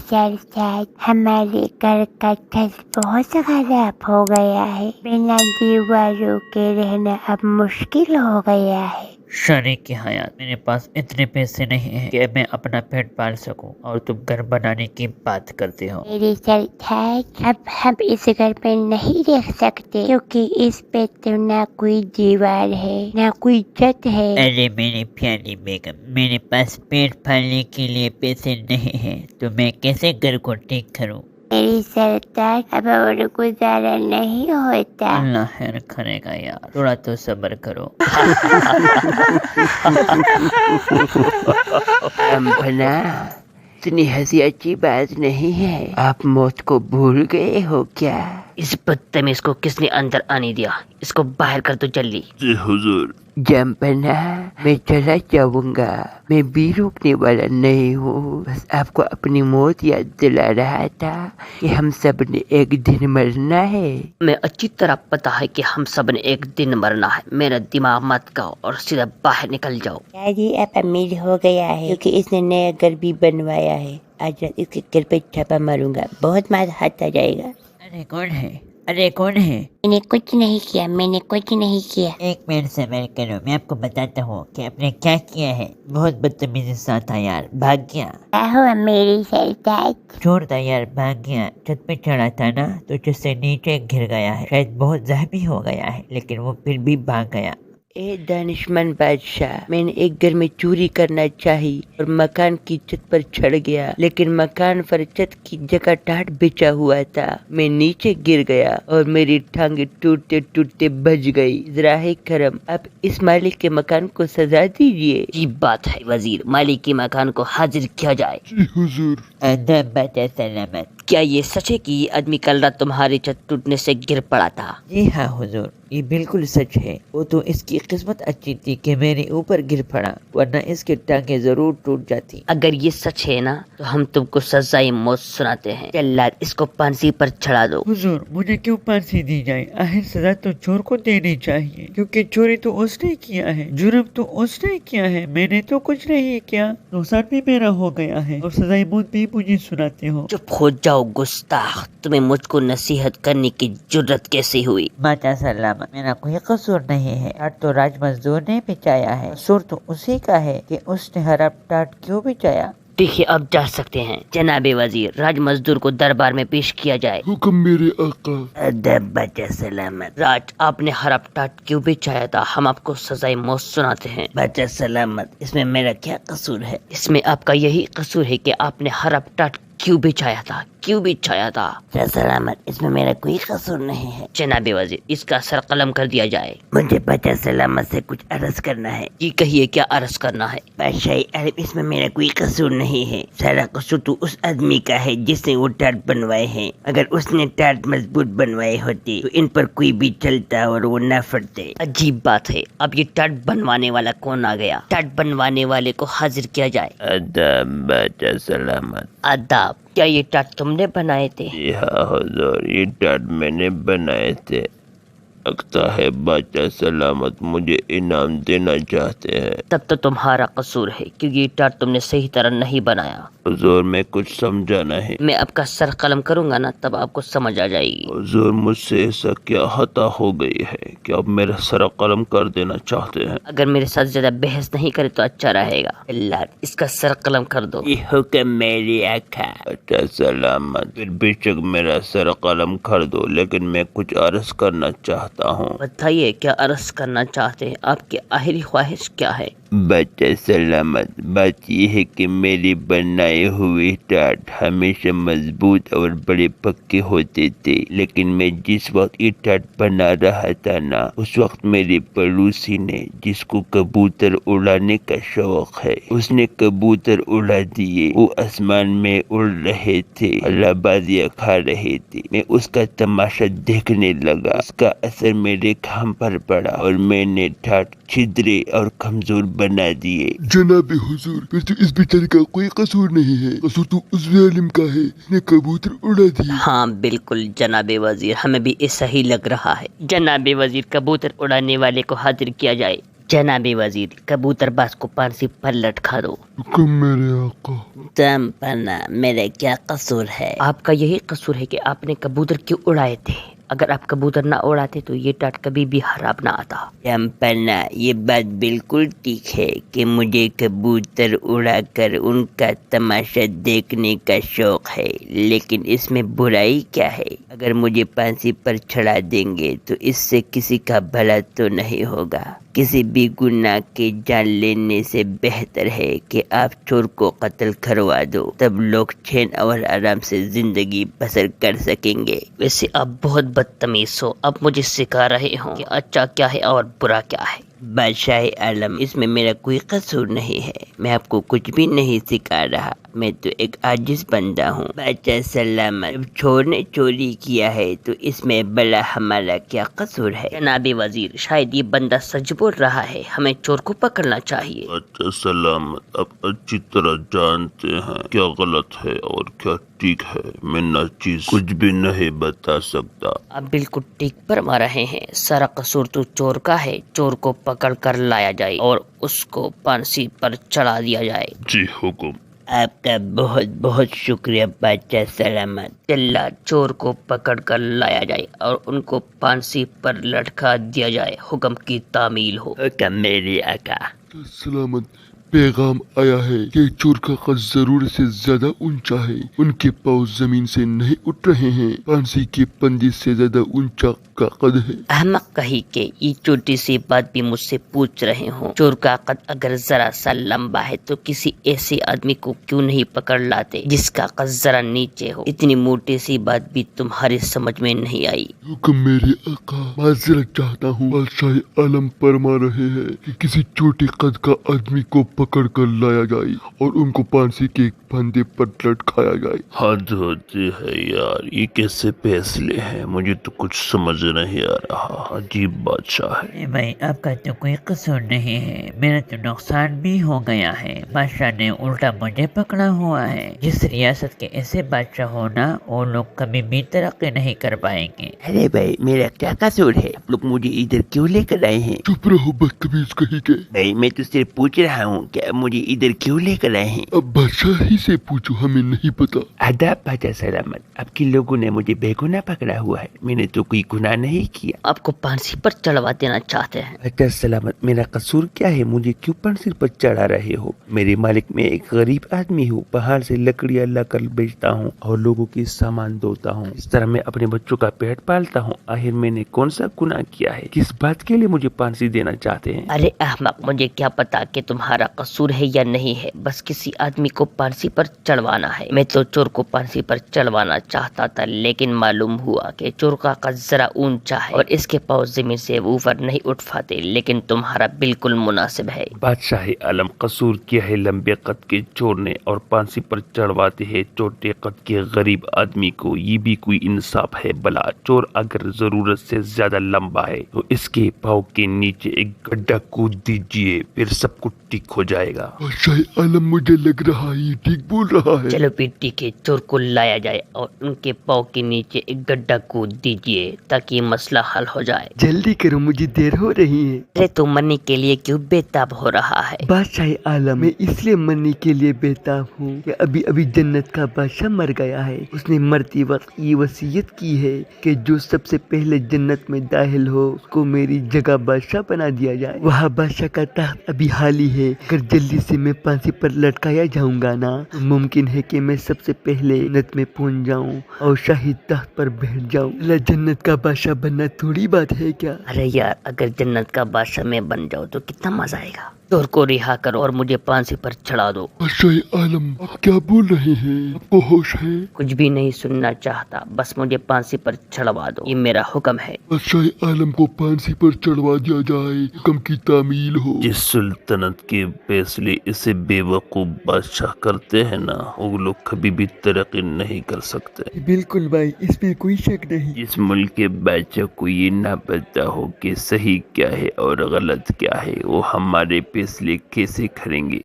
सरकार, हमारे घर का छत बहुत खराब हो गया है। बिना दीवारों के रहना अब मुश्किल हो गया है। शरीक की हयात, मेरे पास इतने पैसे नहीं हैं कि मैं अपना पेट पाल सकूं और तुम घर बनाने की बात करते हो। मेरी सरकार, अब हम इस घर पे नहीं रह सकते क्योंकि इस पे तो ना कोई दीवार है ना कोई छत है। अरे मेरी प्यारी बेगम, मेरे पास पेट पालने के लिए पैसे नहीं हैं तो मैं कैसे घर को ठीक करूं? मेरी सरकार, अब और गुजारा नहीं होता। अल्लाह खैर करेगा यार, थोड़ा तो सब्र करो। बना, इतनी हंसी अच्छी बात नहीं है। आप मौत को भूल गए हो क्या? इस बदतमीज को किसने अंदर आने दिया? इसको बाहर कर दो जल्दी। जी हुजूर। जम्पना, मैं चला जाऊंगा, मैं भी रुकने वाला नहीं हूँ। बस आपको अपनी मौत याद दिला रहा था कि हम सब ने एक दिन मरना है। मैं अच्छी तरह पता है कि हम सब ने एक दिन मरना है। मेरा दिमाग मत खाओ और सीधा बाहर निकल जाओ। दादी अब अमीर हो गया है क्योंकि इसने नया घर भी बनवाया है। आज रात इसके घर पे छापा मारूंगा, बहुत मार हाथ आ जाएगा। अरे कौन है? अरे कौन है? मैंने कुछ नहीं किया, मैंने कुछ नहीं किया। एक मिनट सब्र करो, मैं आपको बताता हूँ कि आपने क्या किया है। बहुत बदतमीजी से साथ था यार, भाग गया। क्या हुआ मेरी सरकार? छोड़ था यार, भाग गया। छत पे चढ़ा था ना तो छत से नीचे गिर गया है, शायद बहुत जख्मी हो गया है, लेकिन वो फिर भी भाग गया। ए दानिशमंद बादशाह, मैंने एक घर में चोरी करना चाही और मकान की छत पर चढ़ गया, लेकिन मकान पर छत की जगह टाट बिछा हुआ था। मैं नीचे गिर गया और मेरी टांगे टूटते टूटते बच गई। ज़राए करम, आप इस मालिक के मकान को सजा दीजिए। ये बात है वजीर, मालिक के मकान को हाजिर किया जाए। जी हुजूर। सलामत। क्या ये सच है कि ये आदमी कल रात तुम्हारी छत टूटने से गिर पड़ा था? जी हाँ हुजूर, ये बिल्कुल सच है। वो तो इसकी किस्मत अच्छी थी कि मेरे ऊपर गिर पड़ा, वरना इसके टांगे जरूर टूट जाती। अगर ये सच है ना तो हम तुमको सजाए मौत सुनाते हैं। जल्लाद, इसको फांसी पर चढ़ा दो। हुजूर, मुझे क्यों फांसी दी जाए? आखिर सजा तो चोर को देनी चाहिए, क्योंकि चोरी तो उसने किया है, जुर्म तो उसने किया है, मैंने तो कुछ नहीं किया। नुकसान भी मेरा हो गया है और सजाए मौत भी मुझे सुनाते हो। चुप हो जाओ गुस्ताख, तुम्हें मुझको नसीहत करने की जुर्रत कैसे हुई? माता सलामत, मेरा कोई कसूर नहीं है। टाट तो राज मजदूर ने बिछाया है, कसूर तो उसी का है कि उसने हरा टाट क्यों बिछाया। ठीक है, अब जा सकते हैं। जनाबे वजीर, राज मजदूर को दरबार में पेश किया जाए। हुक्म मेरे आका। अदब बच्चा सलामत। राज, आपने हरब टाट क्यों बिछाया था? हम आपको सजाए मौत सुनाते हैं। बच्चा सलामत, इसमें मेरा क्या कसूर है? इसमें आपका यही कसूर है कि आपने हरब टाट क्यों बिछाया था, क्यों बिछाया था? सलामत, इसमें मेरा कोई कसूर नहीं है। जनाबे वजीर, इसका सर कलम कर दिया जाए। मुझे बच्चा सलामत से कुछ अर्ज करना है। जी कहिए, क्या अर्ज करना है? बादशाह अरब, इसमें मेरा कोई कसूर नहीं है। सारा कसूर तो उस आदमी का है जिसने वो टाट बनवाए हैं। अगर उसने टाट मजबूत बनवाए होते तो इन पर कोई भी चलता और वो न फटते। अजीब बात है, अब ये टाट बनवाने वाला कौन आ गया? टाट बनवाने वाले को हाजिर किया जाए। अदब बच्चा सलामत। आदाब, क्या ये टाट तुमने बनाए थे? जी हाँ हुजूर, ये टाट मैंने बनाए थे। लगता है बच्चा सलामत मुझे इनाम देना चाहते हैं। तब तो तुम्हारा कसूर है क्योंकि ये टाट तुमने सही तरह नहीं बनाया। हुजूर, मैं कुछ समझा नहीं। मैं आपका सर कलम करूंगा ना, तब आपको समझ आ जाएगी। हुजूर, मुझसे ऐसा क्या खता हो गई है कि आप मेरा सर कलम कर देना चाहते हैं? अगर मेरे साथ ज्यादा बहस नहीं करे तो अच्छा रहेगा। अल्लाह, इसका सर कलम कर दो। ये हुक्म मेरी आका। बच्चा सलामत, फिर बेशक मेरा सर कलम कर दो, लेकिन मैं कुछ अर्ज करना चाहता हूँ। बताइए, क्या अर्ज करना चाहते हैं? आपकी आखिरी ख्वाहिश क्या है? बच्चा सलामत, बात यह है कि मेरी बनाए हुए टाट हमेशा मजबूत और बड़े पक्के होते थे, लेकिन मैं जिस वक्त ये टाट बना रहा था ना, उस वक्त मेरे पड़ोसी ने, जिसको कबूतर उड़ाने का शौक है, उसने कबूतर उड़ा दिए। वो आसमान में उड़ रहे थे, हलाबाजियाँ खा रहे थे। मैं उसका तमाशा देखने लगा। उसका असर मेरे काम पर पड़ा और मैंने टाट छिद्रे और कमजोर बना दिए। जनाबे हुजूर, फिर तो इस बेचारे का कोई कसूर नहीं है, कसूर तो उस जालिम का है जिसने कबूतर उड़ा दिए। हाँ बिल्कुल जनाबे वजीर, हमें भी ऐसा ही लग रहा है। जनाबे वजीर, कबूतर उड़ाने वाले को हाजिर किया जाए। जनाबे वजीर, कबूतरबाज को फांसी पर लटका दो। हुक्म मेरे आका। दम पन्ना, मेरा क्या कसूर है? आपका यही कसूर है कि आपने कबूतर क्यों उड़ाए थे। अगर आप कबूतर ना उड़ाते तो ये टाट कभी भी खराब ना आता। पन्ना, ये बात बिल्कुल ठीक है कि मुझे कबूतर उड़ाकर उनका तमाशा देखने का शौक है, लेकिन इसमें बुराई क्या है? अगर मुझे फांसी पर चढ़ा देंगे तो इससे किसी का भला तो नहीं होगा। किसी भी गुनाह के जान लेने से बेहतर है कि आप चोर को कत्ल करवा दो, तब लोग चैन और आराम से जिंदगी बसर कर सकेंगे। वैसे आप बहुत बदतमीज हो। अब मुझे सिखा रहे हो कि अच्छा क्या है और बुरा क्या है। बादशाह आलम, इसमें मेरा कोई कसूर नहीं है। मैं आपको कुछ भी नहीं सिखा रहा, मैं तो एक आजिज बंदा हूँ। बादशाह सलामत, जब चोर ने चोरी किया है तो इसमें भला हमारा क्या कसूर है? जनाबे वजीर, शायद ये बंदा सच बोल रहा है, हमें चोर को पकड़ना चाहिए। अच्छा सलामत, आप अच्छी तरह जानते हैं क्या गलत है और क्या ठीक है। मैं नाचीज कुछ भी नहीं बता सकता। आप बिल्कुल ठीक फरमा रहे हैं। सारा कसूर तो चोर का है। चोर को पकड़ कर लाया जाए और उसको फांसी पर चढ़ा दिया जाए। जी हुकुम। आपका बहुत बहुत शुक्रिया बादशाह सलामत। चिल्ला, चोर को पकड़ कर लाया जाए और उनको फांसी पर लटका दिया जाए। हुक्म की तामील हो। हुक्म मेरे आका। सलामत, पैगाम आया है कि चोर का कद जरूरत से ज्यादा ऊंचा है। उनके पाँव जमीन से नहीं उठ रहे हैं। फांसी के फंदे से ज्यादा ऊंचा का कद है। अहमक कही के ये छोटी सी बात भी मुझसे पूछ रहे हो। चोर का कद अगर जरा सा लंबा है तो किसी ऐसे आदमी को क्यों नहीं पकड़ लाते जिसका कद जरा नीचे हो। इतनी मोटी सी बात भी तुम्हारी समझ में नहीं आई। हुक्म मेरे आका, माजरत चाहता हूँ। बादशाह आलम फरमा रहे हैं कि किसी छोटे कद का आदमी को पकड़ कर लाया जाए और उनको फांसी के फंदे पर लटकाया जाए। हद होती है यार, ये कैसे फैसले हैं? मुझे तो कुछ समझ नहीं आ रहा। अजीब बादशाह है। भाई आपका तो कोई कसूर नहीं है, मेरा तो नुकसान भी हो गया है। बादशाह ने उल्टा मुझे पकड़ा हुआ है। जिस रियासत के ऐसे बादशाह हो ना, वो लोग कभी भी तरक्की नहीं कर पाएंगे। अरे भाई, मेरा क्या कसूर है? आप लोग मुझे इधर क्यों लेकर आए हैं? चुप रहो बदतमीज कहीं के। भाई, मैं तो सिर्फ पूछ रहा हूँ क्या मुझे इधर क्यों लेकर आए हैं? अब बादशाह ही से पूछो, हमें नहीं पता। आदाब बादशाह सलामत, आपके लोगों ने मुझे बेगुनाह पकड़ा हुआ है। मैंने तो कोई गुनाह नहीं किया। आपको फांसी पर चढ़वा देना चाहते हैं। बादशाह सलामत, मेरा कसूर क्या है? मुझे क्यों फांसी पर चढ़ा रहे हो? मेरे मालिक, मैं एक गरीब आदमी हूँ। पहाड़ से लकड़ियाँ लाकर बेचता हूँ और लोगों की सामान धोता हूँ। इस तरह मैं अपने बच्चों का पेट पालता हूँ। आखिर मैंने कौन सा गुनाह किया है? किस बात के लिए मुझे फांसी देना चाहते हैं? अरे अहमक, मुझे क्या पता कि तुम्हारा कसूर है या नहीं है। बस किसी आदमी को फांसी पर चढ़वाना है। मैं तो चोर को फांसी पर चढ़वाना चाहता था, लेकिन मालूम हुआ कि चोर का कद जरा ऊंचा है और इसके पाँव जमीन से ऊपर नहीं उठ पाते। लेकिन तुम्हारा बिल्कुल मुनासिब है। बादशाह आलम, कसूर किया है लंबे कद के चोर ने और फांसी पर चढ़वाते हैं छोटे कद के गरीब आदमी को। ये भी कोई इंसाफ है? भला चोर अगर जरूरत से ज्यादा लंबा है तो इसके पाँव के नीचे एक गड्ढा कूद दीजिए, फिर सब कुछ ठीक हो जाएगा। बादशाह आलम, मुझे लग रहा है ये ठीक बोल रहा है। चलो पिट्टी के चोर को लाया जाए और उनके पाँव के नीचे एक गड्ढा कूद दीजिए ताकि मसला हल हो जाए। जल्दी करो, मुझे देर हो रही है। अरे तू मरने के लिए क्यों बेताब हो रहा है? बादशाह आलम, मैं इसलिए मरने के लिए बेताब हूँ कि अभी अभी जन्नत का बादशाह मर गया है। उसने मरते वक्त ये वसीयत की है कि जो सबसे पहले जन्नत में दाखिल हो उसको मेरी जगह बादशाह बना दिया जाए। वहाँ बादशाह का तख्त अभी हाली है। अगर जल्दी से मैं फांसी पर लटकाया जाऊंगा ना, तो मुमकिन है कि मैं सबसे पहले जन्नत में पहुंच जाऊं और शाही तख्त पर बैठ जाऊं। अल्लाह, जन्नत का बादशाह बनना थोड़ी बात है क्या? अरे यार, अगर जन्नत का बादशाह में बन जाओ तो कितना मजा आएगा। चोर को रिहा करो और मुझे फांसी पर चढ़ा दो। बादशाह आलम, आप क्या बोल रहे हैं? आपको होश है? कुछ भी नहीं सुनना चाहता, बस मुझे फांसी पर चढ़वा दो, ये मेरा हुक्म है। बादशाह आलम को फांसी पर चढ़वा दिया जाए, हुक्म की तामील हो। जिस सुल्तनत के फैसले इसे बेवकूफ बादशाह करते हैं ना, वो लोग कभी भी तरक्की नहीं कर सकते। बिल्कुल भाई, इसमें कोई शक नहीं। जिस मुल्क के बादशाह को ये ना पता हो कि सही क्या है और गलत क्या है, वो हमारे फैसले कैसे करेंगे?